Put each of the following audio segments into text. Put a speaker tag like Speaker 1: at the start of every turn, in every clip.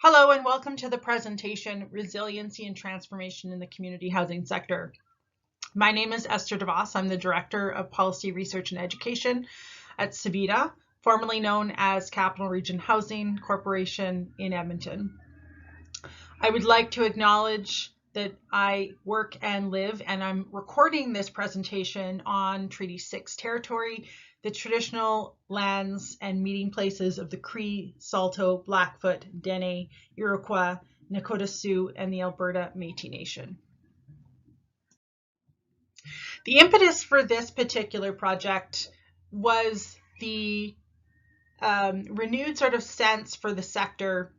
Speaker 1: Hello and welcome to the presentation, Resiliency and Transformation in the Community Housing Sector. My name is Esther DeVos. I'm the Director of Policy Research and Education at CVITA, formerly known as Capital Region Housing Corporation in Edmonton. I would like to acknowledge that I work and live, and I'm recording this presentation on Treaty 6 territory, the traditional lands and meeting places of the Cree, Saulteaux, Blackfoot, Dene, Iroquois, Nakota Sioux, and the Alberta Métis Nation. The impetus for this particular project was the renewed sort of sense for the sector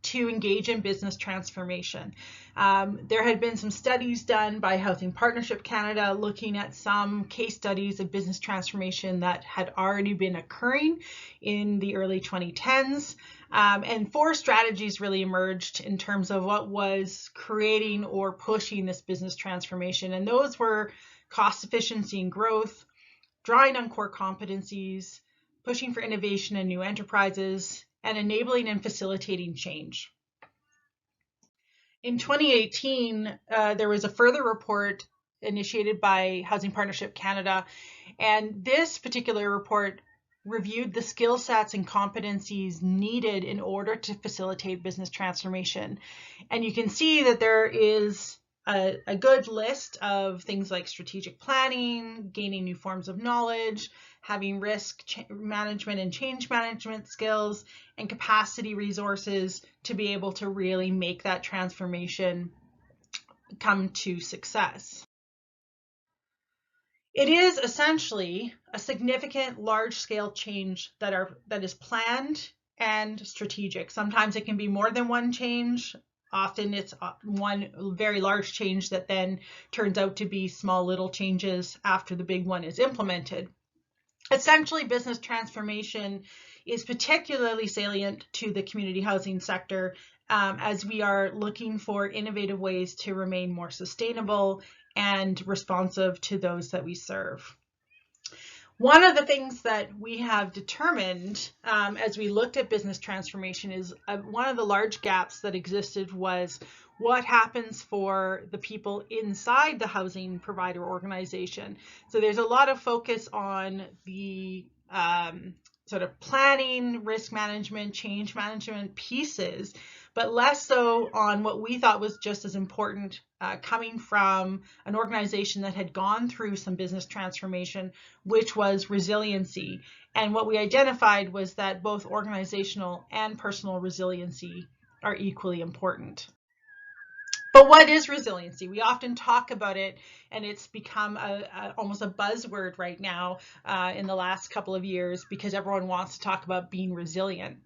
Speaker 1: to engage in business transformation. There had been some studies done by Housing Partnership Canada looking at some case studies of business transformation that had already been occurring in the early 2010s. And four strategies really emerged in terms of what was creating or pushing this business transformation. And those were cost efficiency and growth, drawing on core competencies, pushing for innovation and new enterprises, and enabling and facilitating change. In 2018, there was a further report initiated by Housing Partnership Canada, and this particular report reviewed the skill sets and competencies needed in order to facilitate business transformation. And you can see that there is a good list of things like strategic planning, gaining new forms of knowledge, having risk management and change management skills, and capacity resources to be able to really make that transformation come to success. It is essentially a significant large-scale change that is planned and strategic. Sometimes it can be more than one change. Often it's one very large change that then turns out to be small little changes after the big one is implemented. Essentially, business transformation is particularly salient to the community housing sector as we are looking for innovative ways to remain more sustainable and responsive to those that we serve. One of the things that we have determined as we looked at business transformation is one of the large gaps that existed was what happens for the people inside the housing provider organization. So there's a lot of focus on the sort of planning, risk management, change management pieces, but less so on what we thought was just as important coming from an organization that had gone through some business transformation, which was resiliency. And what we identified was that both organizational and personal resiliency are equally important. But what is resiliency? We often talk about it, and it's become almost a buzzword right now in the last couple of years because everyone wants to talk about being resilient.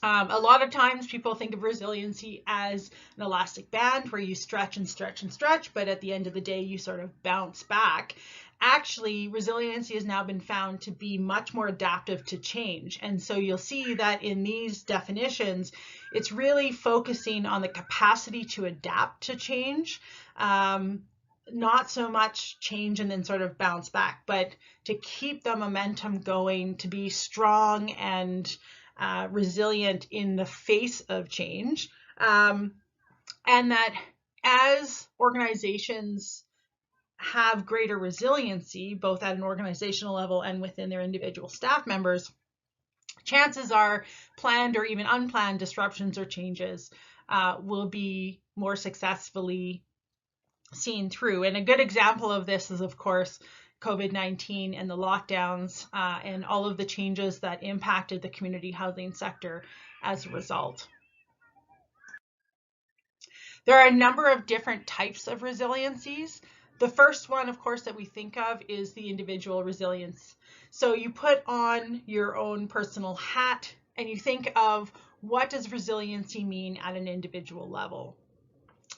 Speaker 1: A lot of times people think of resiliency as an elastic band where you stretch and stretch and stretch, but at the end of the day, you sort of bounce back. Actually, resiliency has now been found to be much more adaptive to change. And so you'll see that in these definitions, it's really focusing on the capacity to adapt to change, not so much change and then sort of bounce back, but to keep the momentum going, to be strong and resilient in the face of change. And that as organizations have greater resiliency, both at an organizational level and within their individual staff members, chances are planned or even unplanned disruptions or changes will be more successfully seen through. And a good example of this is, of course, COVID-19 and the lockdowns and all of the changes that impacted the community housing sector as a result. There are a number of different types of resiliencies. The first one, of course, that we think of is the individual resilience. So you put on your own personal hat and you think of what does resiliency mean at an individual level.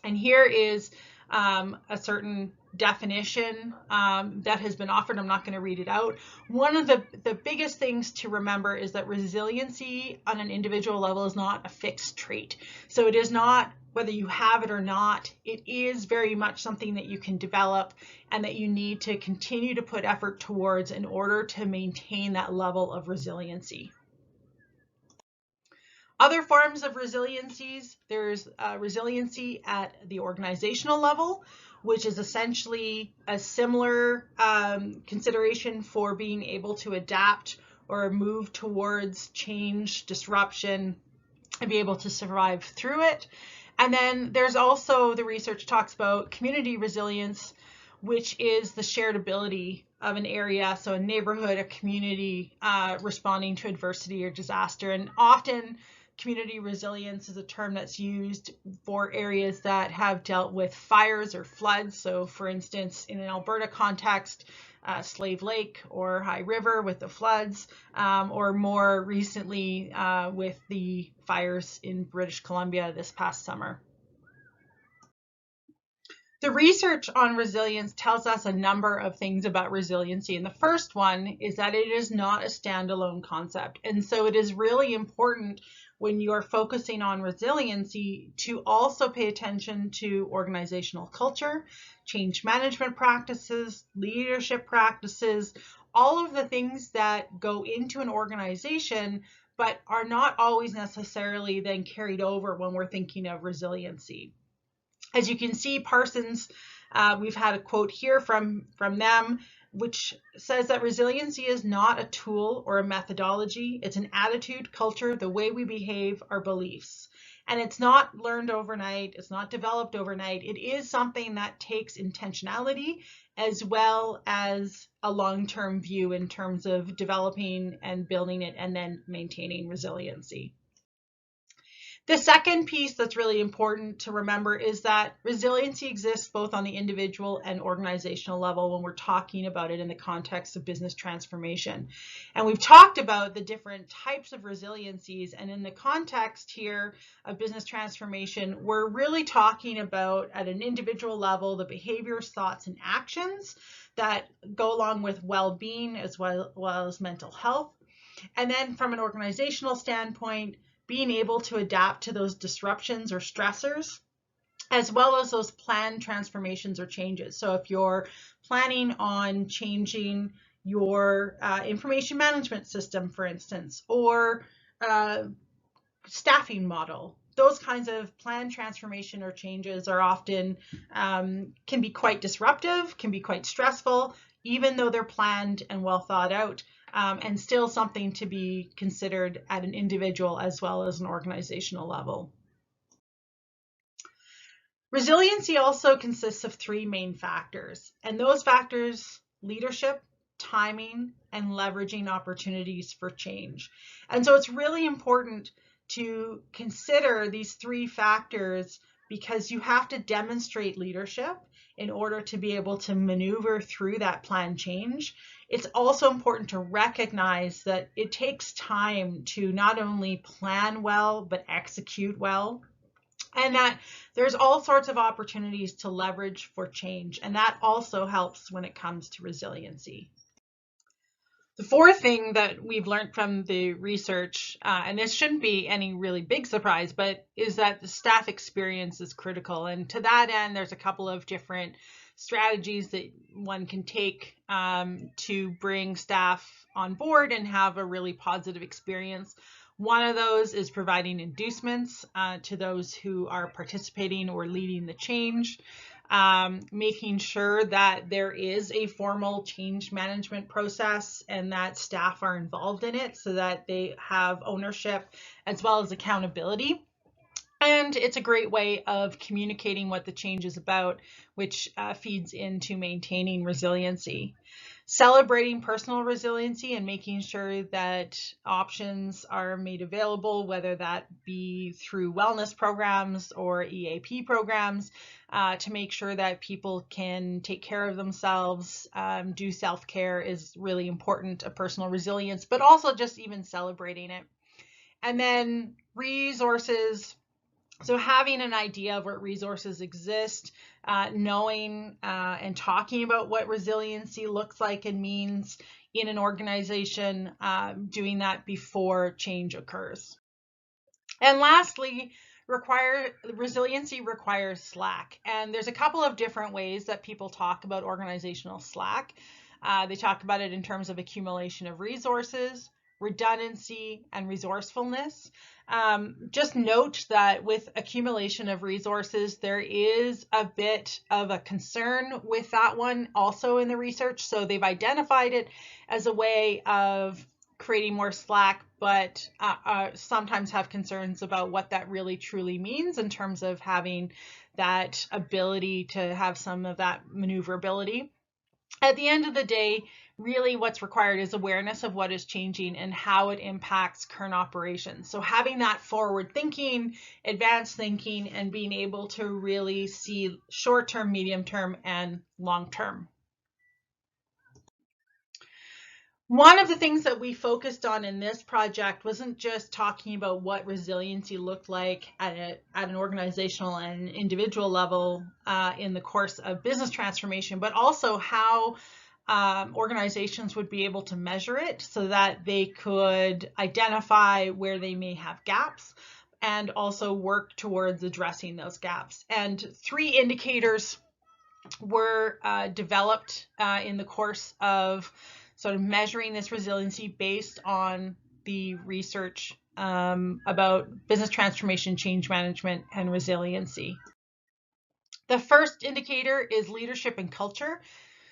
Speaker 1: And here is a certain definition that has been offered. I'm not going to read it out. One of the biggest things to remember is that resiliency on an individual level is not a fixed trait. So it is not whether you have it or not. It is very much something that you can develop and that you need to continue to put effort towards in order to maintain that level of resiliency. Other forms of resiliencies, there's resiliency at the organizational level, which is essentially a similar consideration for being able to adapt or move towards change, disruption, and be able to survive through it. And then there's also, the research talks about community resilience, which is the shared ability of an area, so a neighborhood, a community responding to adversity or disaster. And often community resilience is a term that's used for areas that have dealt with fires or floods. So for instance, in an Alberta context, Slave Lake or High River with the floods, or more recently with the fires in British Columbia this past summer. The research on resilience tells us a number of things about resiliency. And the first one is that it is not a standalone concept. And so it is really important when you're focusing on resiliency to also pay attention to organizational culture, change management practices, leadership practices, all of the things that go into an organization, but are not always necessarily then carried over when we're thinking of resiliency. As you can see, Parsons, we've had a quote here from them, which says that resiliency is not a tool or a methodology. It's an attitude, culture, the way we behave, our beliefs. And it's not learned overnight. It's not developed overnight. It is something that takes intentionality as well as a long-term view in terms of developing and building it and then maintaining resiliency. The second piece that's really important to remember is that resiliency exists both on the individual and organizational level when we're talking about it in the context of business transformation. And we've talked about the different types of resiliencies, and in the context here of business transformation, we're really talking about at an individual level the behaviors, thoughts, and actions that go along with well-being as well as mental health. And then from an organizational standpoint, being able to adapt to those disruptions or stressors, as well as those planned transformations or changes. So if you're planning on changing your information management system, for instance, or staffing model, those kinds of planned transformation or changes are often can be quite disruptive, can be quite stressful, even though they're planned and well thought out. And still something to be considered at an individual as well as an organizational level. Resiliency also consists of three main factors, and those factors: leadership, timing, and leveraging opportunities for change. And so it's really important to consider these three factors because you have to demonstrate leadership in order to be able to maneuver through that planned change. It's also important to recognize that it takes time to not only plan well, but execute well, and that there's all sorts of opportunities to leverage for change. And that also helps when it comes to resiliency. The fourth thing that we've learned from the research, and this shouldn't be any really big surprise, but is that the staff experience is critical. And to that end, there's a couple of different strategies that one can take to bring staff on board and have a really positive experience. One of those is providing inducements to those who are participating or leading the change. Making sure that there is a formal change management process and that staff are involved in it so that they have ownership as well as accountability. And it's a great way of communicating what the change is about, which feeds into maintaining resiliency. Celebrating personal resiliency and making sure that options are made available, whether that be through wellness programs or EAP programs, to make sure that people can take care of themselves. Do self-care is really important, a personal resilience, but also just even celebrating it. And then resources. So having an idea of what resources exist, knowing and talking about what resiliency looks like and means in an organization, doing that before change occurs. And lastly, resiliency requires slack. And there's a couple of different ways that people talk about organizational slack. They talk about it in terms of accumulation of resources, redundancy, and resourcefulness. Just note that with accumulation of resources, there is a bit of a concern with that one also in the research. So they've identified it as a way of creating more slack, but sometimes have concerns about what that really truly means in terms of having that ability to have some of that maneuverability. At the end of the day, really what's required is awareness of what is changing and how it impacts current operations. So having that forward thinking, advanced thinking, and being able to really see short-term, medium-term, and long-term. One of the things that we focused on in this project wasn't just talking about what resiliency looked like at an organizational and individual level in the course of business transformation, but also how organizations would be able to measure it so that they could identify where they may have gaps and also work towards addressing those gaps. And 3 indicators were developed in the course of sort of measuring this resiliency based on the research about business transformation, change management, and resiliency. The first indicator is leadership and culture.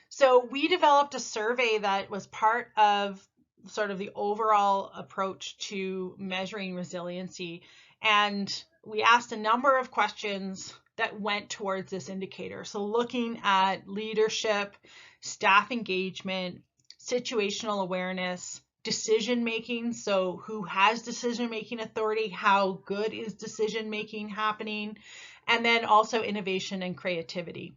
Speaker 1: So we developed a survey that was part of sort of the overall approach to measuring resiliency. And we asked a number of questions that went towards this indicator. So looking at leadership, staff engagement, situational awareness, decision making. So who has decision making authority? How good is decision making happening? And then also innovation and creativity.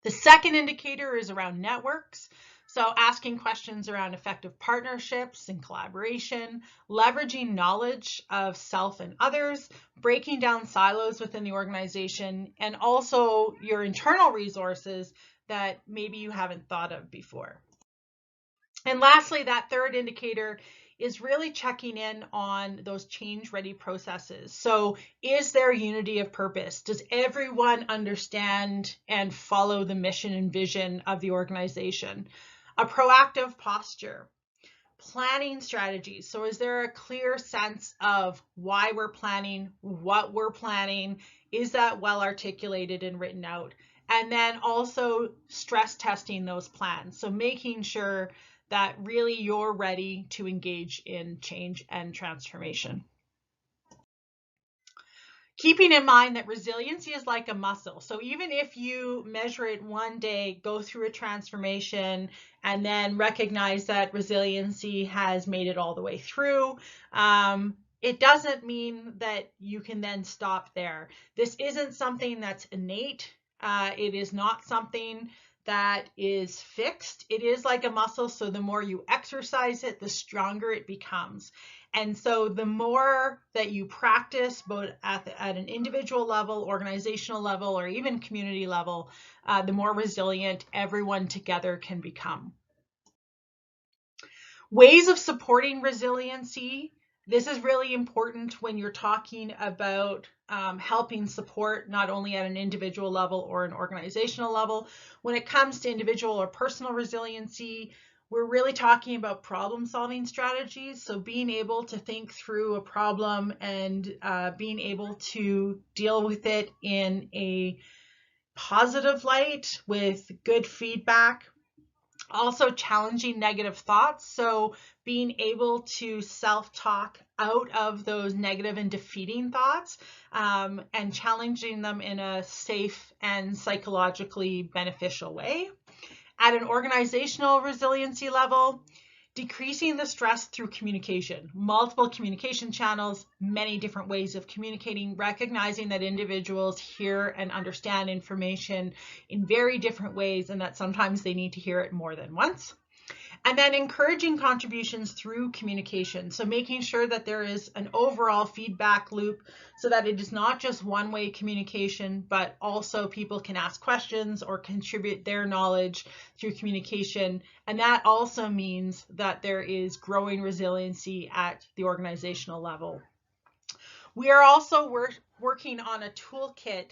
Speaker 1: The second indicator is around networks. So asking questions around effective partnerships and collaboration, leveraging knowledge of self and others, breaking down silos within the organization, and also your internal resources that maybe you haven't thought of before. And lastly, that third indicator is really checking in on those change-ready processes. So is there unity of purpose? Does everyone understand and follow the mission and vision of the organization? A proactive posture, planning strategies. So is there a clear sense of why we're planning, what we're planning? Is that well articulated and written out? And then also stress testing those plans. So making sure that really you're ready to engage in change and transformation. Keeping in mind that resiliency is like a muscle. So even if you measure it one day, go through a transformation, and then recognize that resiliency has made it all the way through, it doesn't mean that you can then stop there. This isn't something that's innate. It is not something that is fixed. It is like a muscle, so the more you exercise it, the stronger it becomes. And so the more that you practice, both at an individual level, organizational level, or even community level, the more resilient everyone together can become. Ways of supporting resiliency. This is really important when you're talking about helping support not only at an individual level or an organizational level. When it comes to individual or personal resiliency, we're really talking about problem-solving strategies. So being able to think through a problem and being able to deal with it in a positive light with good feedback. Also challenging negative thoughts. So being able to self-talk out of those negative and defeating thoughts and challenging them in a safe and psychologically beneficial way. At an organizational resiliency level, decreasing the stress through communication, multiple communication channels, many different ways of communicating, recognizing that individuals hear and understand information in very different ways and that sometimes they need to hear it more than once. And then encouraging contributions through communication. So making sure that there is an overall feedback loop so that it is not just one-way communication, but also people can ask questions or contribute their knowledge through communication. And that also means that there is growing resiliency at the organizational level. We are also working on a toolkit.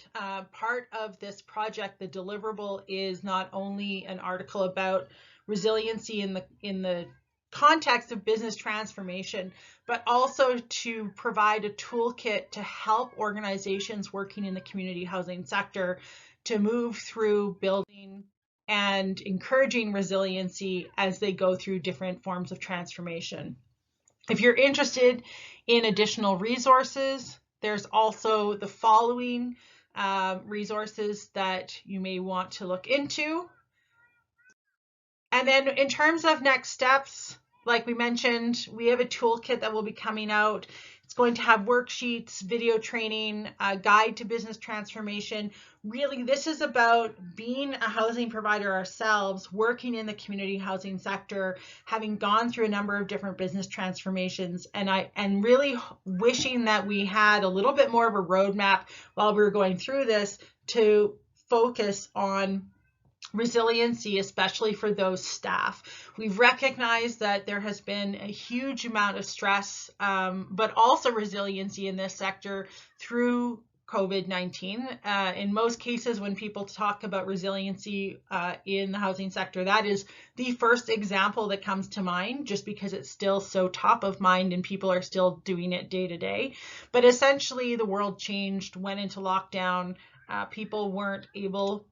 Speaker 1: Part of this project, the deliverable, is not only an article about resiliency in the context of business transformation, but also to provide a toolkit to help organizations working in the community housing sector to move through building and encouraging resiliency as they go through different forms of transformation. If you're interested in additional resources, there's also the following resources that you may want to look into. And then in terms of next steps, like we mentioned, we have a toolkit that will be coming out. It's going to have worksheets, video training, a guide to business transformation. Really, this is about being a housing provider ourselves, working in the community housing sector, having gone through a number of different business transformations, and really wishing that we had a little bit more of a roadmap while we were going through this to focus on resiliency, especially for those staff. We've recognized that there has been a huge amount of stress, but also resiliency in this sector through COVID-19. In most cases, when people talk about resiliency in the housing sector, that is the first example that comes to mind, just because it's still so top of mind and people are still doing it day to day. But essentially, the world changed, went into lockdown. People weren't able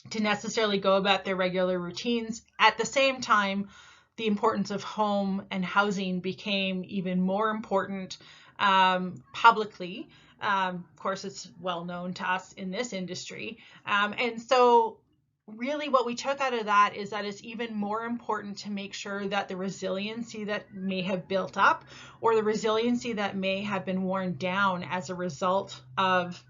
Speaker 1: to necessarily go about their regular routines. At the same time, the importance of home and housing became even more important publicly. Of course, it's well known to us in this industry. And so really what we took out of that is that it's even more important to make sure that the resiliency that may have built up or the resiliency that may have been worn down as a result of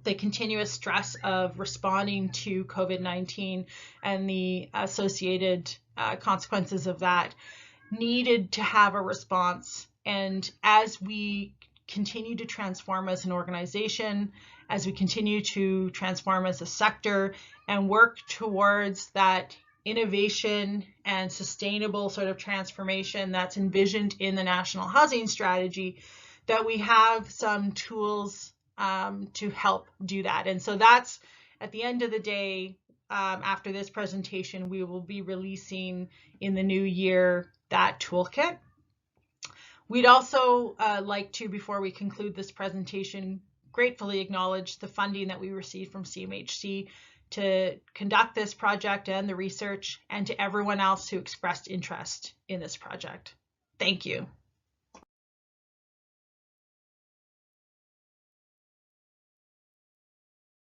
Speaker 1: the continuous stress of responding to COVID-19 and the associated consequences of that needed to have a response. And as we continue to transform as an organization, as we continue to transform as a sector and work towards that innovation and sustainable sort of transformation that's envisioned in the National Housing Strategy, that we have some tools to help do that. And so that's, at the end of the day, after this presentation, we will be releasing in the new year that toolkit. We'd also like to, before we conclude this presentation, gratefully acknowledge the funding that we received from CMHC to conduct this project and the research, and to everyone else who expressed interest in this project. Thank you.